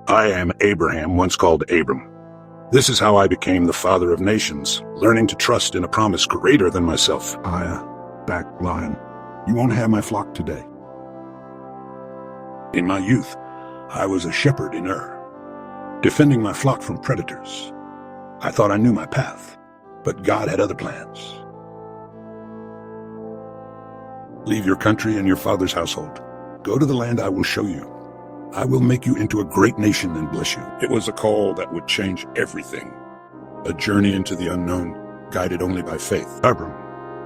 I am Abraham, once called Abram. This is how I became the father of nations, learning to trust in a promise greater than myself. Back lion, you won't have my flock today. In my youth, I was a shepherd in Ur, defending my flock from predators. I thought I knew my path, but God had other plans. Leave your country and your father's household. Go to the land I will show you. I will make you into a great nation and bless you. It was a call that would change everything. A journey into the unknown, guided only by faith. Abram,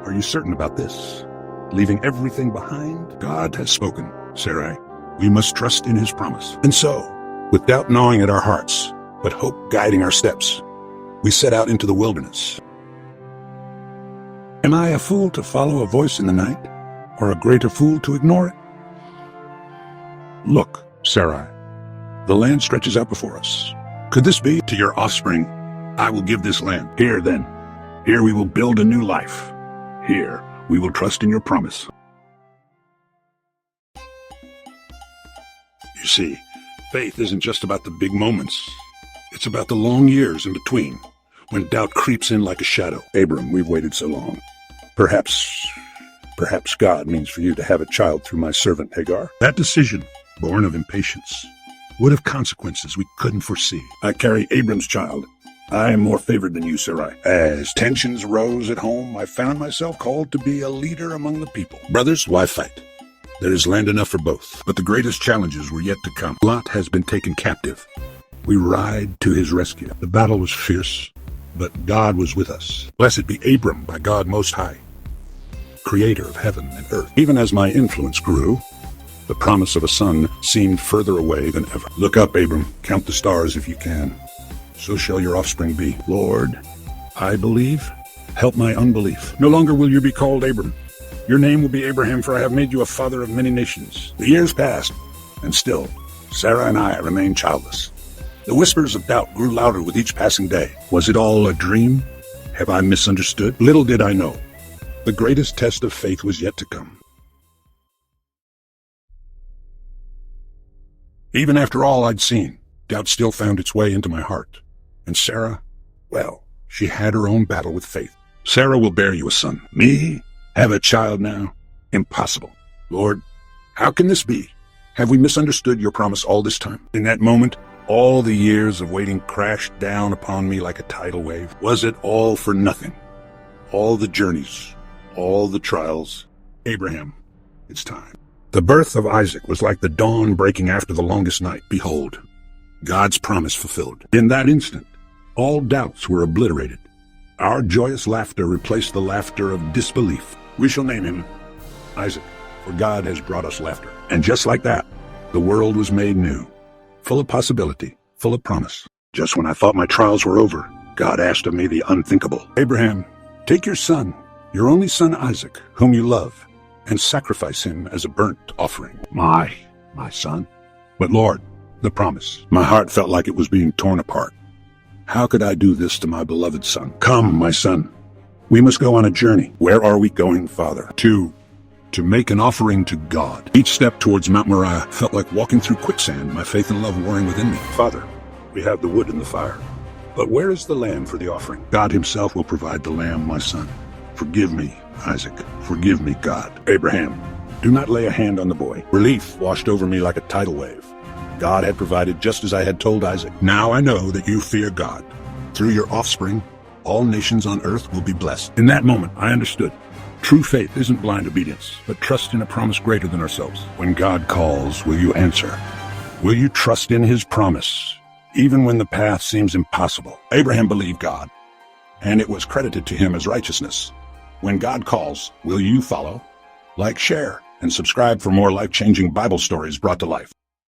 are you certain about this? Leaving everything behind? God has spoken, Sarai. We must trust in his promise. And so, with doubt gnawing at our hearts, but hope guiding our steps, we set out into the wilderness. Am I a fool to follow a voice in the night, or a greater fool to ignore it? Look, Sarai, the land stretches out before us. Could this be? To your offspring, I will give this land. Here, then. Here we will build a new life. Here we will trust in your promise. You see, faith isn't just about the big moments. It's about the long years in between, when doubt creeps in like a shadow. Abram, we've waited so long. Perhaps God means for you to have a child through my servant Hagar. That decision, born of impatience, would have consequences we couldn't foresee. I carry Abram's child. I am more favored than you, Sarai. As tensions rose at home, I found myself called to be a leader among the people. Brothers, why fight? There is land enough for both. But the greatest challenges were yet to come. Lot has been taken captive. We ride to his rescue. The battle was fierce, but God was with us. Blessed be Abram by God Most High, creator of heaven and earth. Even as my influence grew, the promise of a son seemed further away than ever. Look up, Abram. Count the stars if you can. So shall your offspring be. Lord, I believe. Help my unbelief. No longer will you be called Abram. Your name will be Abraham, for I have made you a father of many nations. The years passed, and still, Sarah and I remained childless. The whispers of doubt grew louder with each passing day. Was it all a dream? Have I misunderstood? Little did I know. The greatest test of faith was yet to come. Even after all I'd seen, doubt still found its way into my heart. And Sarah, well, she had her own battle with faith. Sarah will bear you a son. Me? Have a child now? Impossible. Lord, how can this be? Have we misunderstood your promise all this time? In that moment, all the years of waiting crashed down upon me like a tidal wave. Was it all for nothing? All the journeys, all the trials. Abraham, it's time. The birth of Isaac was like the dawn breaking after the longest night. Behold, God's promise fulfilled. In that instant, all doubts were obliterated. Our joyous laughter replaced the laughter of disbelief. We shall name him Isaac, for God has brought us laughter. And just like that, the world was made new, full of possibility, full of promise. Just when I thought my trials were over, God asked of me the unthinkable. Abraham, take your son, your only son Isaac, whom you love, and sacrifice him as a burnt offering. My son? But Lord, the promise. My heart felt like it was being torn apart. How could I do this to my beloved son? Come, my son. We must go on a journey. Where are we going, Father? To make an offering to God. Each step towards Mount Moriah felt like walking through quicksand, my faith and love warring within me. Father, we have the wood and the fire. But where is the lamb for the offering? God himself will provide the lamb, my son. Forgive me, Isaac. Forgive me, God. Abraham, do not lay a hand on the boy. Relief washed over me like a tidal wave. God had provided just as I had told Isaac. Now I know that you fear God. Through your offspring, all nations on earth will be blessed. In that moment, I understood. True faith isn't blind obedience, but trust in a promise greater than ourselves. When God calls, will you answer? Will you trust in his promise, even when the path seems impossible? Abraham believed God, and it was credited to him as righteousness. When God calls, will you follow? Like, share, and subscribe for more life-changing Bible stories brought to life.